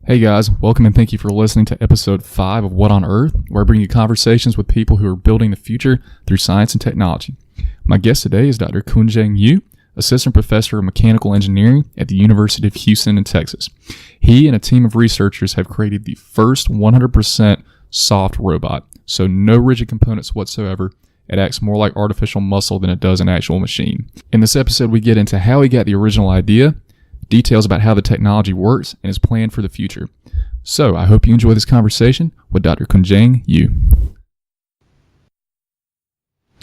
Hey guys, welcome and thank you for listening to episode 5 of What on Earth, where I bring you conversations with people who are building the future through science and technology. My guest today is Dr. Cunjiang, Assistant Professor of Mechanical Engineering at the University of Houston in Texas. He and a team of researchers have created the first 100% soft robot, so no rigid components whatsoever. It acts more like artificial muscle than it does an actual machine. In this episode, we get into how he got the original idea, details about how the technology works, and his plan for the future. So, I hope you enjoy this conversation with Dr. Cunjiang Yu.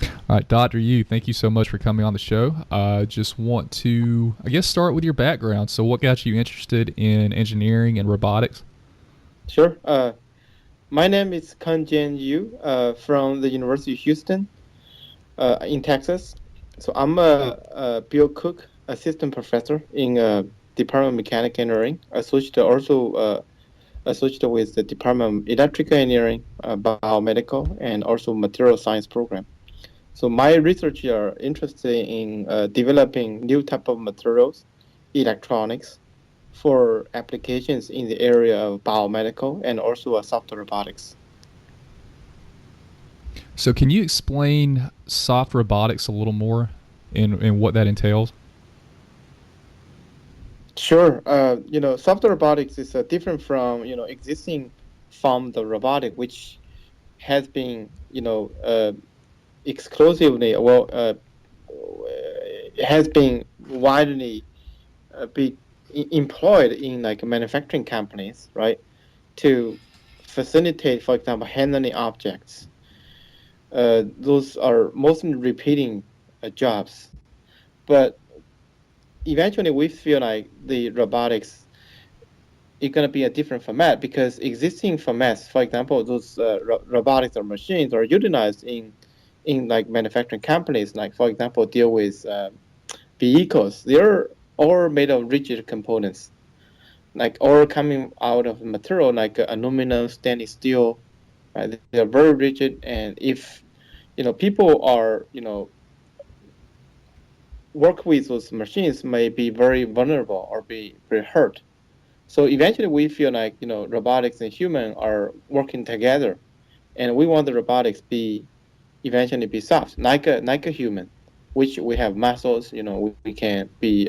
All right, Dr. Yu, thank you so much for coming on the show. Just want to, start with your background. So, what got you interested in engineering and robotics? Sure. My name is Cunjiang Yu from the University of Houston in Texas. So I'm a Bill Cook assistant professor in Department of Mechanical Engineering, associated with the Department of Electrical Engineering, Biomedical, and also Material Science program. So my research are interested in developing new type of materials, electronics, for applications in the area of biomedical and also soft robotics. So, can you explain soft robotics a little more and what that entails? Sure. Soft robotics is different from existing form of robotic, which has been exclusively has been widely be employed in like manufacturing companies, right, to facilitate, for example, handling objects. Those are mostly repeating jobs, but eventually we feel like the robotics is going to be a different format because existing formats, for example, those robotics or machines are utilized in like manufacturing companies, like for example, deal with vehicles. They're all made of rigid components, like all coming out of material like aluminum, stainless steel. Right? They're very rigid, and if people are work with those machines may be very vulnerable or be very hurt. So eventually we feel like robotics and human are working together, and we want the robotics be eventually be soft like a human, which we have muscles. We can be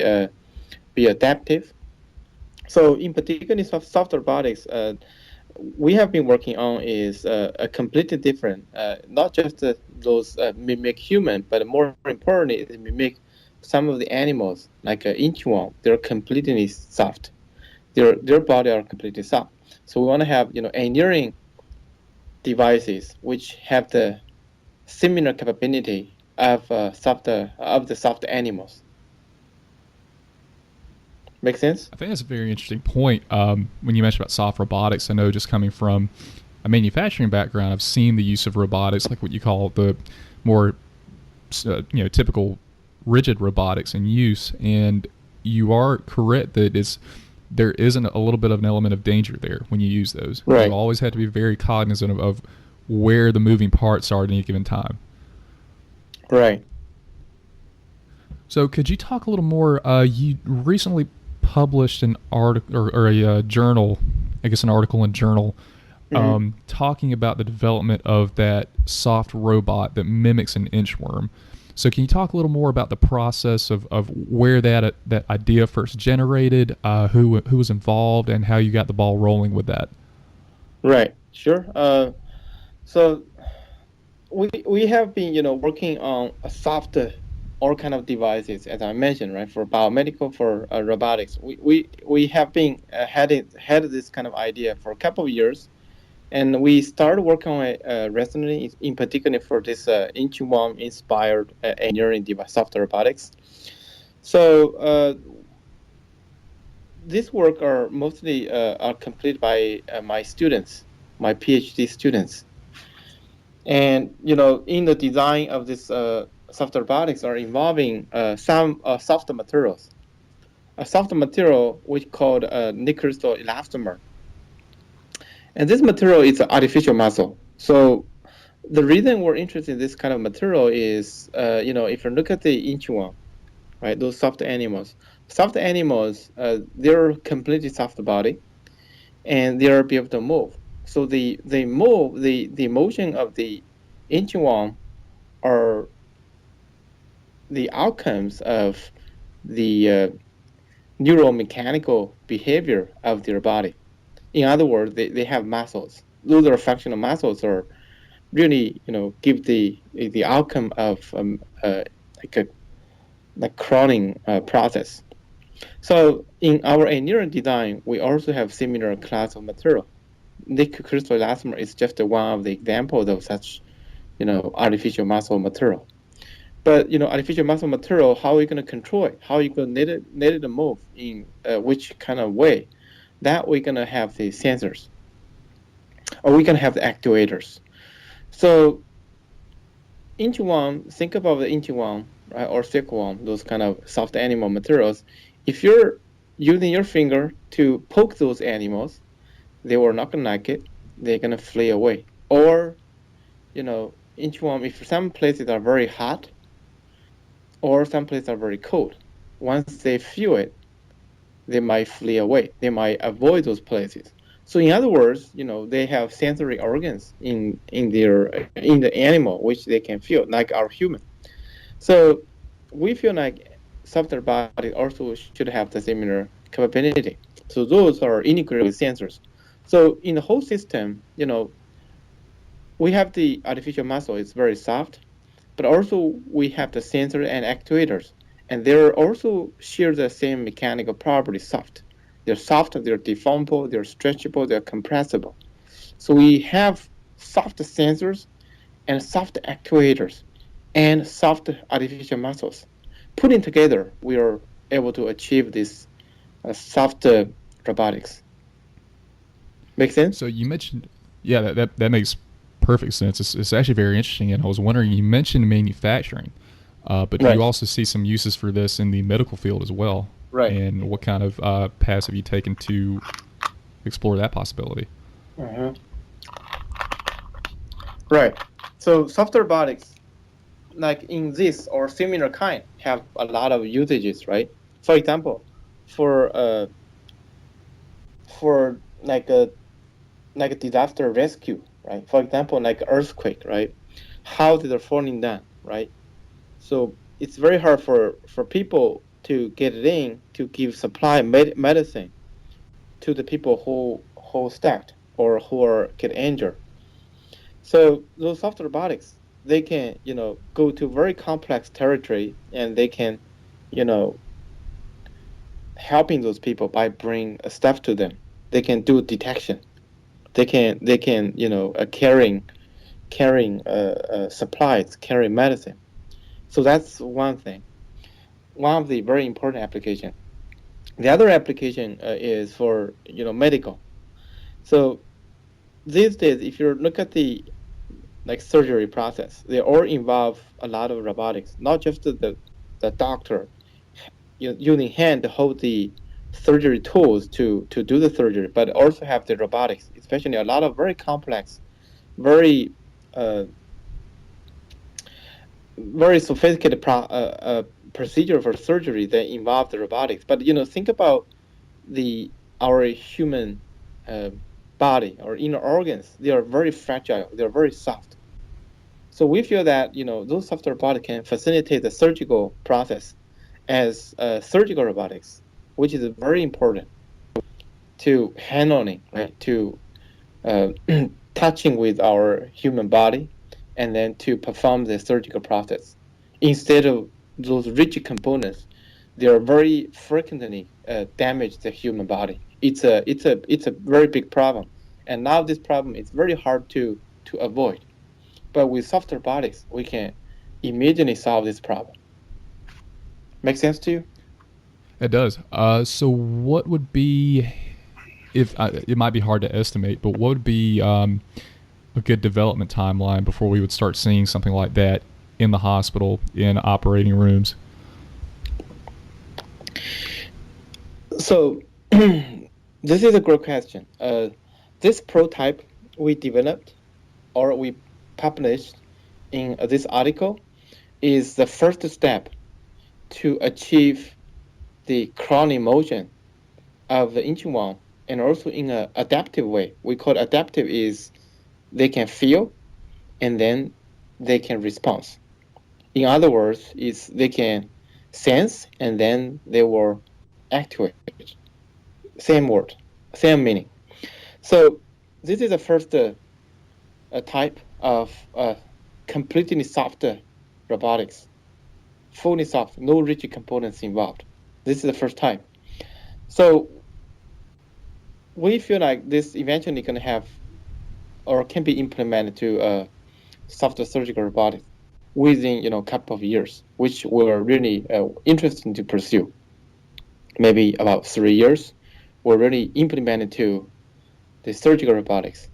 adaptive. So in particular soft robotics, we have been working on is a completely different, not just those mimic human, but more importantly, is mimic some of the animals like inchworm. They're completely soft. Their body are completely soft. So we want to have engineering devices which have the similar capability of the soft animals. Make sense? I think that's a very interesting point. When you mentioned about soft robotics, I know just coming from a manufacturing background, I've seen the use of robotics, like what you call the more typical rigid robotics in use, and you are correct that there isn't a little bit of an element of danger there when you use those. Right. You always have to be very cognizant of where the moving parts are at any given time. Right. So could you talk a little more? You recently published an article or a journal, I guess an article in journal, talking about the development of that soft robot that mimics an inchworm. So can you talk a little more about the process of where that idea first generated, who was involved, and how you got the ball rolling with that? Right. Sure. So we have been working on a soft all kind of devices, as I mentioned, right, for biomedical, for robotics. We have been had this kind of idea for a couple of years, and we started working on it recently, in particular for this inchworm inspired engineering device, soft robotics. So this work are mostly are completed by my students, my PhD students. And in the design of this soft robotics are involving some soft materials. A soft material which called nickel crystal elastomer. And this material is an artificial muscle. So the reason we're interested in this kind of material is, if you look at the inchworm, right, those soft animals, they're completely soft body. and they'll be able to move. So the motion of the Cunjiang are the outcomes of the neuromechanical behavior of their body. In other words, they have muscles. Those are functional muscles are really, give the outcome of like a like crawling process. So in our engineering design, we also have similar class of material. Nickel crystal elastomer is just one of the examples of such, artificial muscle material. But artificial muscle material, how are you going to control it? How are you going to let it move in which kind of way? That we're going to have the sensors, or we're going to have the actuators. So Inchworm, think about the inchworm, right, or silkworm, those kind of soft animal materials. If you're using your finger to poke those animals, they will not gonna like it. They're gonna flee away. Or, inchworm, if some places are very hot or some places are very cold, once they feel it, they might flee away. They might avoid those places. So in other words, they have sensory organs in the animal which they can feel, like our human. So we feel like software body also should have the similar capability. So those are integrated with sensors. So in the whole system, we have the artificial muscle, it's very soft, but also we have the sensor and actuators. And they're also share the same mechanical properties, soft. They're soft, they're deformable, they're stretchable, they're compressible. So we have soft sensors and soft actuators and soft artificial muscles. Putting together, we are able to achieve this soft robotics. Make sense? So you mentioned, yeah, that makes perfect sense. It's actually very interesting, and I was wondering, you mentioned manufacturing, but do Right. you also see some uses for this in the medical field as well? Right. And what kind of paths have you taken to explore that possibility? Mhm. Right. So soft robotics, like in this or similar kind, have a lot of usages, right? For example, for for like a disaster rescue, right? For example, like earthquake, right? Houses are falling down, right? So it's very hard for people to get it in to give supply medicine to the people who stacked or who are get injured. So those soft robotics, they can go to very complex territory and they can you know helping those people by bring stuff to them. They can do detection. They can carrying supplies, carrying medicine. So that's one thing. One of the very important application. The other application is for medical. So these days, if you look at the like surgery process, they all involve a lot of robotics. Not just the doctor using hand to hold the surgery tools to do the surgery, but also have the robotics, especially a lot of very complex, very uh, very sophisticated procedure for surgery that involve the robotics. But think about the our human uh, body or inner organs. They are very fragile. They are very soft. So we feel that those soft robotics can facilitate the surgical process as surgical robotics, which is very important to handling, right? To uh, touching with our human body, and then to perform the surgical process. Instead of those rigid components, they are very frequently damage the human body. It's a very big problem, and now this problem is very hard to avoid. But with soft robotics, we can immediately solve this problem. Make sense to you? It does. So what would be, if it might be hard to estimate, but what would be a good development timeline before we would start seeing something like that in the hospital, in operating rooms? So this is a great question. This prototype we developed or we published in this article is the first step to achieve the crawling motion of the engine one and also in an adaptive way. We call it adaptive is they can feel and then they can respond. In other words, is they can sense and then they will activate. Same word, same meaning. So this is the first type of completely soft robotics, fully soft, no rigid components involved. This is the first type. So we feel like this eventually can have or can be implemented to soft surgical robotics within a couple of years, which we're really interested to pursue. Maybe about 3 years, we're really implemented to the surgical robotics,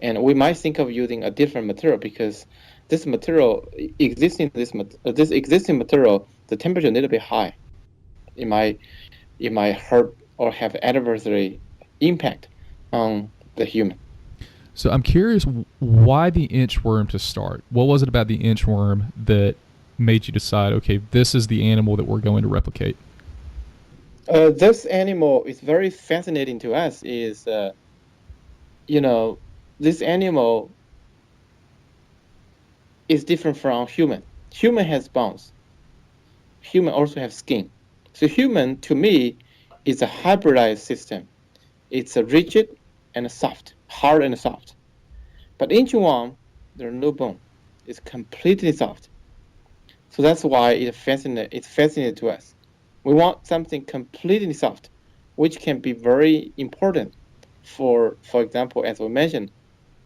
and we might think of using a different material because this material this existing material, the temperature a little bit high. It might hurt or have adversely impact on the human. So I'm curious, why the inchworm to start? What was it about the inchworm that made you decide, okay, this is the animal that we're going to replicate? This animal is very fascinating to us. This animal is different from human. Human has bones. Human also have skin. So human, to me, is a hybridized system. It's a rigid and a soft, hard and soft. But inchworm, there's no bone. It's completely soft. So that's why it's fascinating to us. We want something completely soft, which can be very important for example, as we mentioned,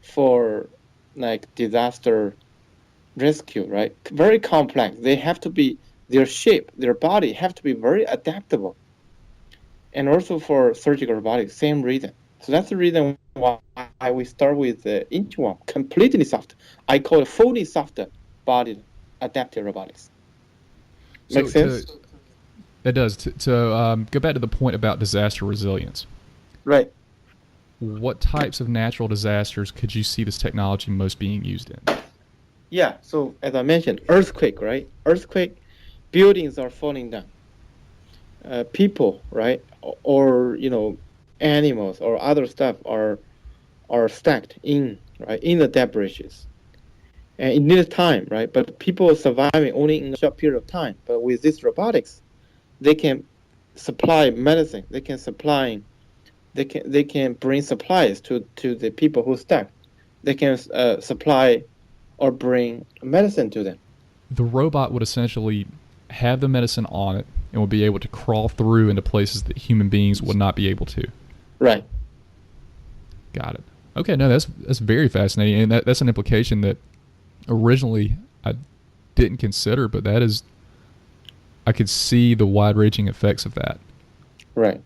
for like disaster rescue, right? Very complex. They have to be, their shape, their body have to be very adaptable. And also for surgical robotics, same reason. So that's the reason why we start with the inchworm, completely soft. I call it fully soft bodied adaptive robotics. Make sense? It does. Go back to the point about disaster resilience. Right. What types of natural disasters could you see this technology most being used in? Yeah. So as I mentioned, earthquake, right? Earthquake, buildings are falling down. People, right? Or animals or other stuff are stacked in the debris. And it needs time, right? But people are surviving only in a short period of time. But with this robotics, they can supply medicine. They can bring supplies to the people who stuck. They can supply or bring medicine to them. The robot would essentially have the medicine on it and would be able to crawl through into places that human beings would not be able to. Right. Got it. Okay, no, that's very fascinating, and that's an implication that originally I didn't consider, but that is, I could see the wide-ranging effects of that. Right.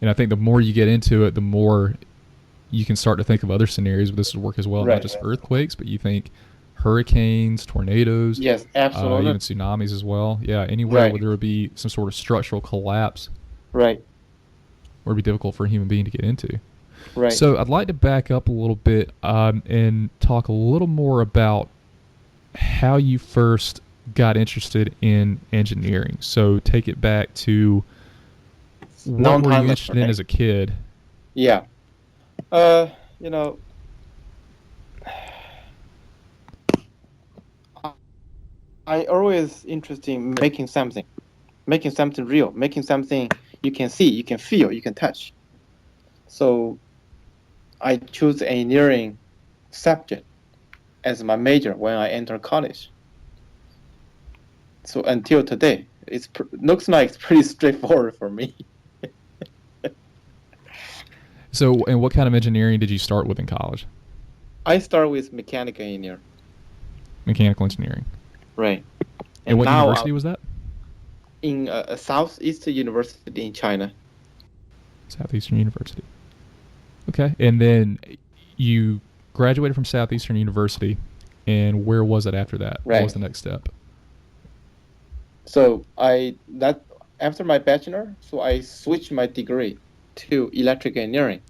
And I think the more you get into it, the more you can start to think of other scenarios where this would work as well, Right. not just earthquakes, but you think hurricanes, tornadoes, Yes, absolutely. even tsunamis as well. Yeah, anywhere Right. where there would be some sort of structural collapse Right. where it'd be difficult for a human being to get into. Right. So I'd like to back up a little bit and talk a little more about how you first got interested in engineering. So take it back to what Long were time you ago, interested in right? as a kid? Yeah. You know, I always interested in making something real, making something you can see, you can feel, you can touch. So I choose engineering subject as my major when I enter college. So until today, looks like it's pretty straightforward for me. So, and what kind of engineering did you start with in college? I start with mechanical engineer. Mechanical engineering. Right. And what now university was that? in Southeastern University in China. Southeastern University. Okay. And then you graduated from Southeastern University, and where was it after that? What Right. was the next step? So after my bachelor, so I switched my degree to electrical engineering.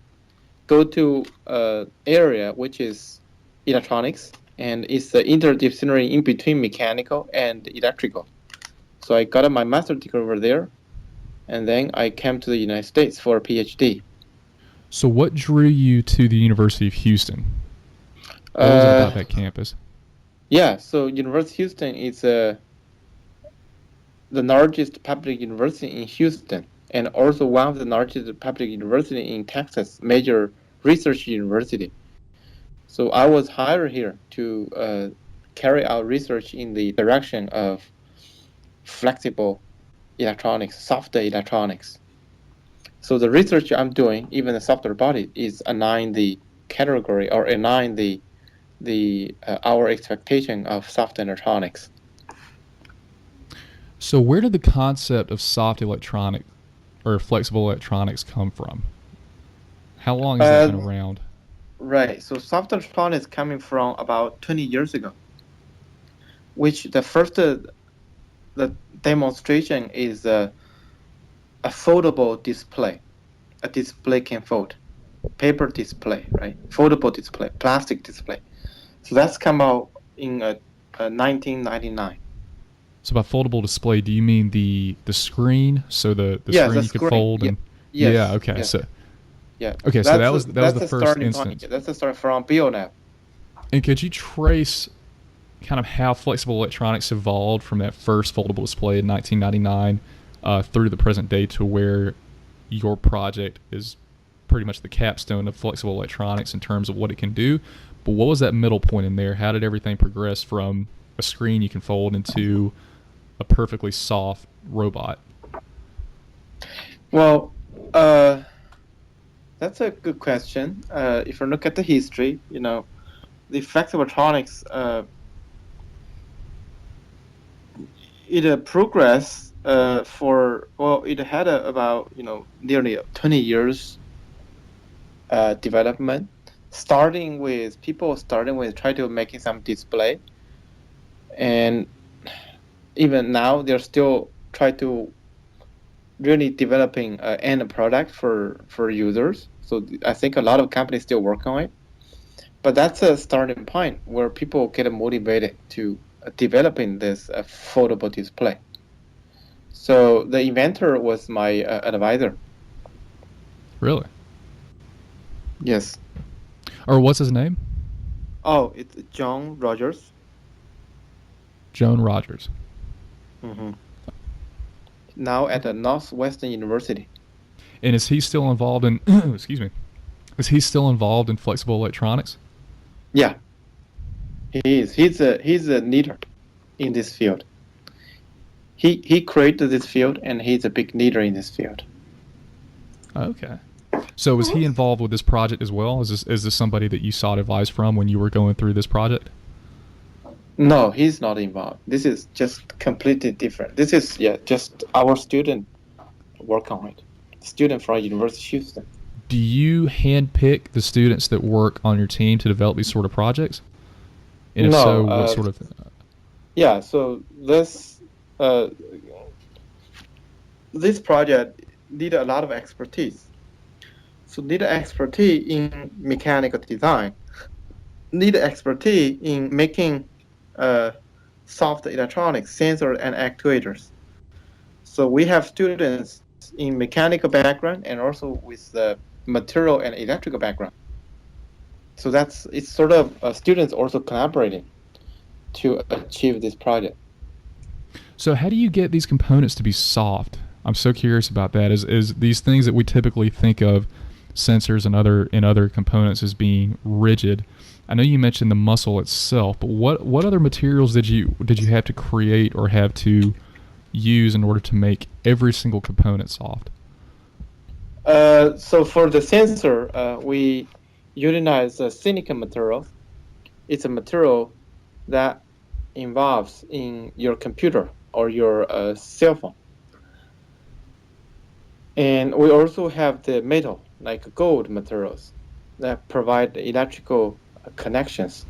Go to area which is electronics, and it's the interdisciplinary in between mechanical and electrical. So I got my master's degree over there, and then I came to the United States for a PhD. So, what drew you to the University of Houston? What was it about that campus? Yeah, so University of Houston is the largest public university in Houston, and also one of the largest public university in Texas, major research university. So I was hired here to carry out research in the direction of flexible electronics, software electronics. So the research I'm doing, even the software body, is align the category or align the our expectation of soft electronics. So, where did the concept of soft electronic or flexible electronics come from? How long has that been around? Right. So soft electronics coming from about 20 years ago, which the first the demonstration is a foldable display. A display can fold. Paper display, right? Foldable display, plastic display. So that's come out in 1999. So, by foldable display, do you mean the screen? So the Yeah, screen the you could screen. fold Yeah. and Yes. okay. Yes. So Yeah. okay, so that was the the first starting instance. point. That's the start from BioNav. And could you trace kind of how flexible electronics evolved from that first foldable display in 1999 through the present day to where your project is pretty much the capstone of flexible electronics in terms of what it can do? But what was that middle point in there? How did everything progress from a screen you can fold into a perfectly soft robot? Well, that's a good question. If you look at the history, the flexible electronics, it progressed it had about nearly 20 years development, starting with trying to making some display, and even now they're still try to really developing an end product for users. So I think a lot of companies still work on it, but that's a starting point where people get motivated to developing this foldable display. So the inventor was my advisor. Really? Yes. Or what's his name? Oh, it's John Rogers. Joan Rogers. Mm-hmm. Now at the Northwestern University. And is he still involved in excuse me, is he still involved in flexible electronics? Yeah, he is. He's a leader in this field. He created this field, and he's a big leader in this field. Okay. So was he involved with this project as well? Is this somebody that you sought advice from when you were going through this project? No, he's not involved. This is just completely different. This is just our student work on it. Student from University of Houston. Do you handpick the students that work on your team to develop these sort of projects? And if No, so, what sort of? Yeah. So this project need a lot of expertise. So need expertise in mechanical design. Need expertise in making soft electronics, sensors, and actuators. So we have students in mechanical background and also with the material and electrical background. So it's sort of students also collaborating to achieve this project. So how do you get these components to be soft? I'm so curious about that. Is these things that we typically think of, sensors and other components, as being rigid? I know you mentioned the muscle itself, but what other materials did you have to create or have to use in order to make every single component soft? So for the sensor, we utilize silicon material. It's a material that involves in your computer or your cell phone. And we also have the metal, like gold materials, that provide electrical connections.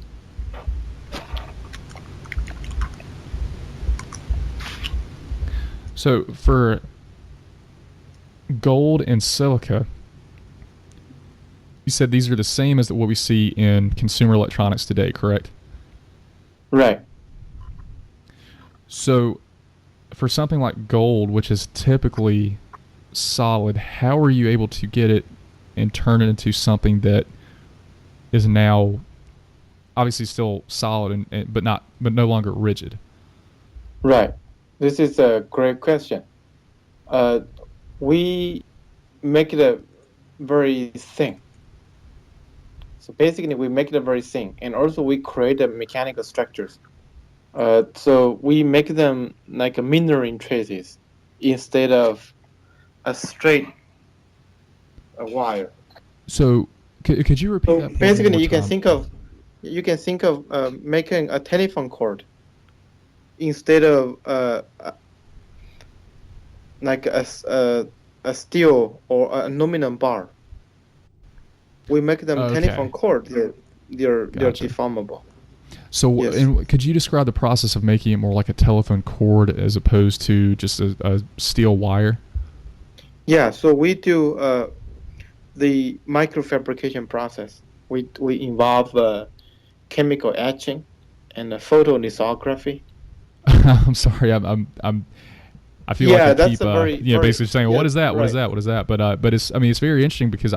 So for gold and silica, you said these are the same as what we see in consumer electronics today, correct? Right. So for something like gold, which is typically solid, how are you able to get it and turn it into something that is now obviously still solid but no longer rigid? Right. This is a great question. We make it a very thin. So basically, we make it very thin, and also we create the mechanical structures. So we make them like a mineral traces instead of a straight wire. So could you repeat So that point one basically, more time? you can think of making a telephone cord instead of like a steel or an aluminum bar. We make them telephone Okay, cord. They're gotcha. deformable. So, Yes. and could you describe the process of making it more like a telephone cord as opposed to just a steel wire? Yeah. So we do the microfabrication process. We involve chemical etching and photolithography. I'm sorry, I feel like Yeah, I that's keep a very very basically saying, well, yeah, what is that? What is right. that? What is that? But it's, I mean, it's very interesting because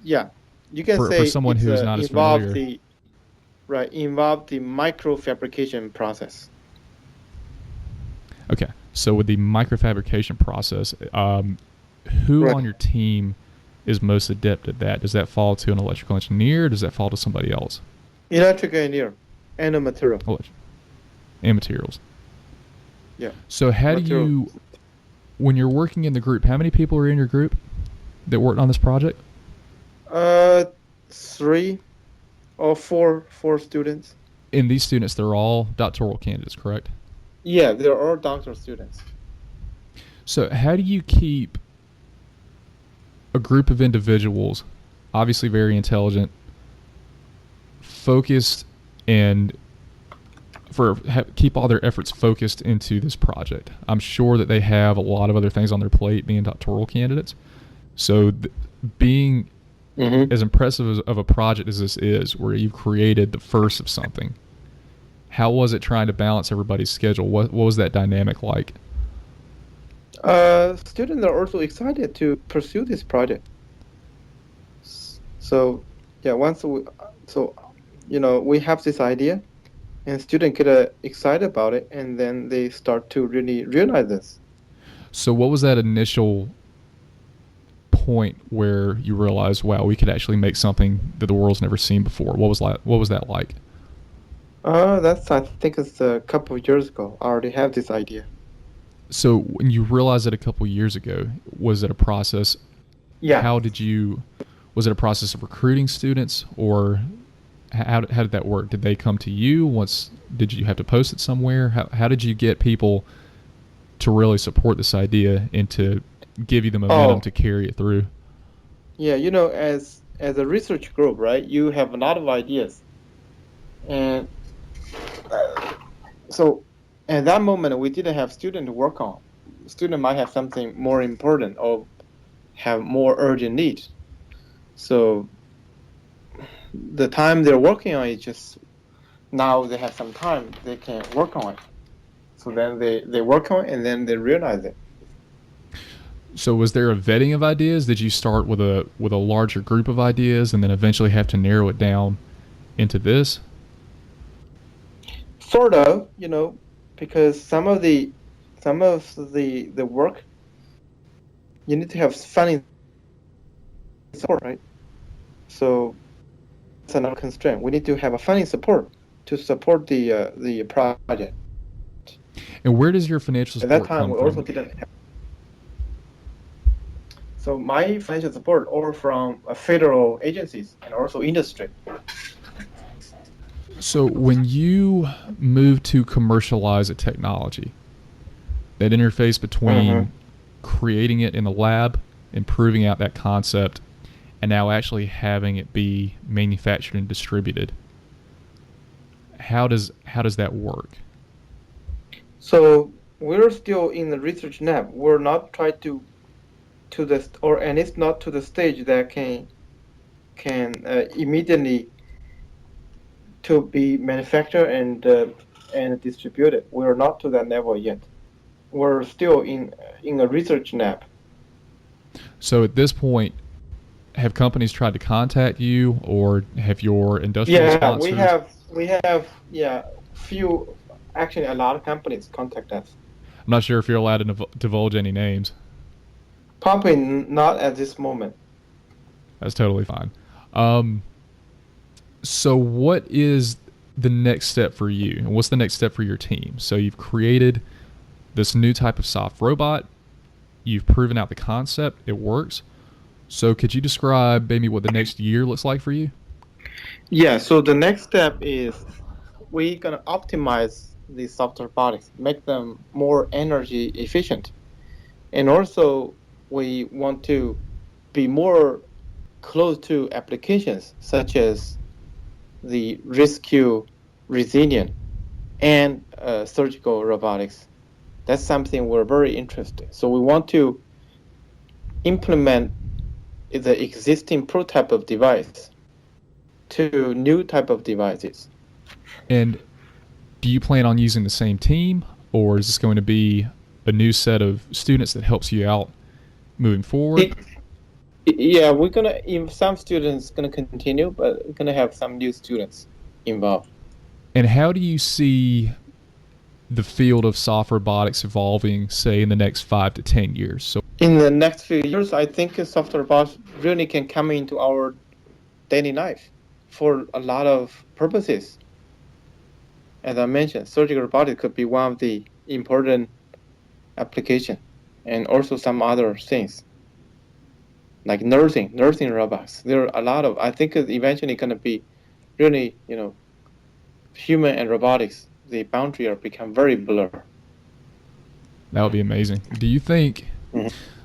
Yeah, you can for say someone it's who's not as involve familiar. the right involve the microfabrication process. Okay, so with the microfabrication process, who on Right. your team is most adept at that? Does that fall to an electrical engineer? Or does that fall to somebody else? Electrical engineer and a material. And materials. Yeah, So how do material. you, when you're working in the group, how many people are in your group that worked on this project? Uh, 3 or 4 students. And these students, they're all doctoral candidates, correct? Yeah, they're all doctoral students. So how do you keep a group of individuals, obviously very intelligent, focused, and keep all their efforts focused into this project? I'm sure that they have a lot of other things on their plate being doctoral candidates. So being Mm-hmm. as impressive of a project as this is, where you've created the first of something, how was it trying to balance everybody's schedule? What was that dynamic like? Students are also excited to pursue this project. So, yeah, so we have this idea, and students get excited about it, and then they start to really realize this. So what was that initial point where you realized, wow, we could actually make something that the world's never seen before? What was that like? I think it's a couple of years ago. I already have this idea. So when you realized it a couple years ago, was it a process? Yeah. How did you? Was it a process of recruiting students, or how did that work? Did they come to you once? Did you have to post it somewhere? How did you get people to really support this idea and to give you the momentum Oh, to carry it through? yeah. As a research group, right? You have a lot of ideas, and so at that moment we didn't have student to work on. Student might have something more important or have more urgent need. So the time they're working on it, just now they have some time they can work on it. So then they work on it and then they realize it. So was there a vetting of ideas? Did you start with a larger group of ideas and then eventually have to narrow it down into this? Sort of, because some of the work you need to have funding support, right? So that's another constraint. We need to have a funding support to support the project. And where does your financial At that support time, come we also from? didn't have. So my financial support all from federal agencies and also industry. So when you move to commercialize a technology, that interface Mm-hmm. between creating it in the lab and proving out that concept and now actually having it be manufactured and distributed, how does that work? So we're still in the research lab. We're not trying to the or and it's not to the stage that can immediately to be manufactured and distributed. We're not to that level yet. We're still in a research lab. So at this point, have companies tried to contact you, or have your industrial Yeah, sponsors? we have few, actually a lot of companies contact us. I'm not sure if you're allowed to divulge any names. Probably not at this moment. That's totally fine. Um, so what is the next step for you, and what's the next step for your team? So you've created this new type of soft robot. You've proven out the concept. It works. So could you describe maybe what the next year looks like for you? Yeah, so the next step is we're gonna optimize these soft robotics, make them more energy efficient. And also we want to be more close to applications such as the rescue, resilient, and surgical robotics. That's something we're very interested in. So we want to implement the existing prototype of device to new type of devices. And do you plan on using the same team, or is this going to be a new set of students that helps you out moving forward? Yeah, we're gonna, some students gonna continue, but we're gonna have some new students involved. And how do you see the field of soft robotics evolving, say, in the next 5 to 10 years? So In the next few years, I think software robots really can come into our daily life for a lot of purposes. As I mentioned, surgical robotics could be one of the important application, and also some other things like nursing robots. There are a lot of. I think it's eventually going to be really, human and robotics. The boundary are become very blurred. that would be amazing. Do you think,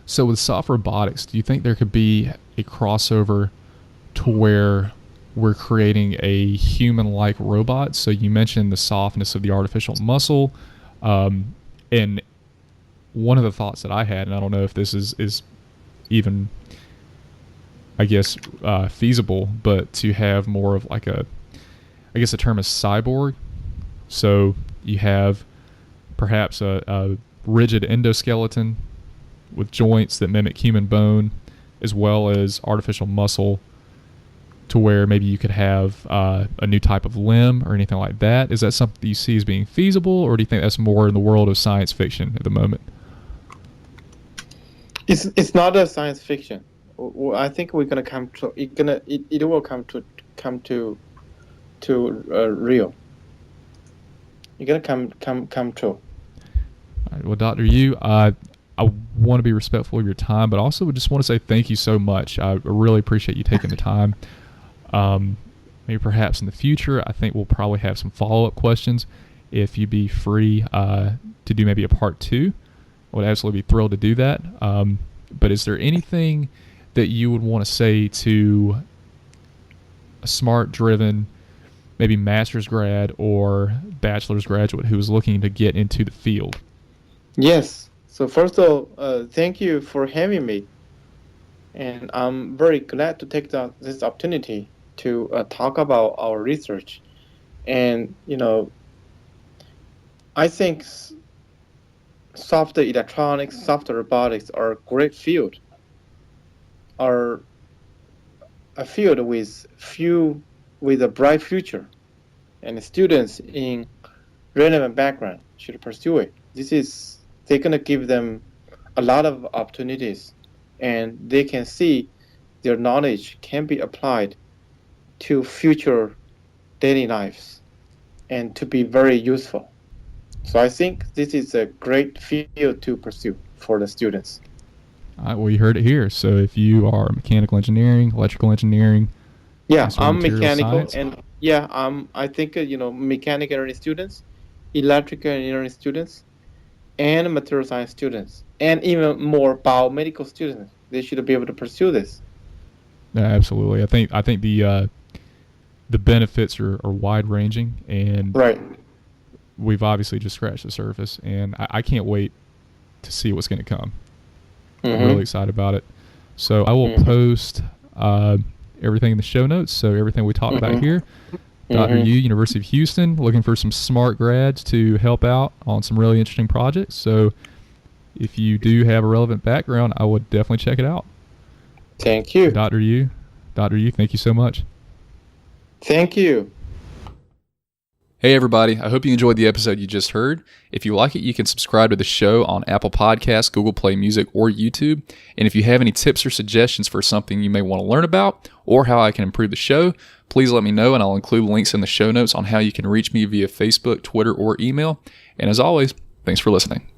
so with soft robotics, do you think there could be a crossover to where we're creating a human-like robot? So you mentioned the softness of the artificial muscle, and one of the thoughts that I had, and I don't know if this is even, I guess, feasible, but to have more of like a, I guess the term is cyborg. So you have perhaps a rigid endoskeleton with joints that mimic human bone, as well as artificial muscle, to where maybe you could have a new type of limb or anything like that. Is that something that you see as being feasible, or do you think that's more in the world of science fiction at the moment? It's not a science fiction. I think we're gonna come to it will come to real. You're gonna come true. All right, well, Dr. Yu, I want to be respectful of your time, but also just want to say thank you so much. I really appreciate you taking the time. Maybe perhaps in the future, I think we'll probably have some follow-up questions. If you'd be free to do maybe a part 2, I would absolutely be thrilled to do that. But is there anything that you would want to say to a smart-driven, maybe master's grad or bachelor's graduate who is looking to get into the field? Yes. So first of all, thank you for having me, and I'm very glad to take this opportunity to talk about our research. And I think soft electronics, soft robotics are a great field. Are a field with a bright future, and students in relevant background should pursue it. They're gonna give them a lot of opportunities, and they can see their knowledge can be applied to future daily lives and to be very useful. So I think this is a great field to pursue for the students. All right, well, you heard it here. So if you are mechanical engineering, electrical engineering, Yeah, I'm material mechanical, science, and I think mechanical engineering students, electrical engineering students, and material science students, and even more biomedical students, they should be able to pursue this. yeah, absolutely. I think the benefits are wide ranging, and Right. we've obviously just scratched the surface, and I can't wait to see what's going to come. I'm really excited about it. So I will post everything in the show notes. So everything we talked about here. Dr. Yu, University of Houston, looking for some smart grads to help out on some really interesting projects. So if you do have a relevant background, I would definitely check it out. Thank you. Dr. Yu, thank you so much. Thank you. Hey everybody, I hope you enjoyed the episode you just heard. If you like it, you can subscribe to the show on Apple Podcasts, Google Play Music, or YouTube. And if you have any tips or suggestions for something you may want to learn about or how I can improve the show, please let me know and I'll include links in the show notes on how you can reach me via Facebook, Twitter, or email. And as always, thanks for listening.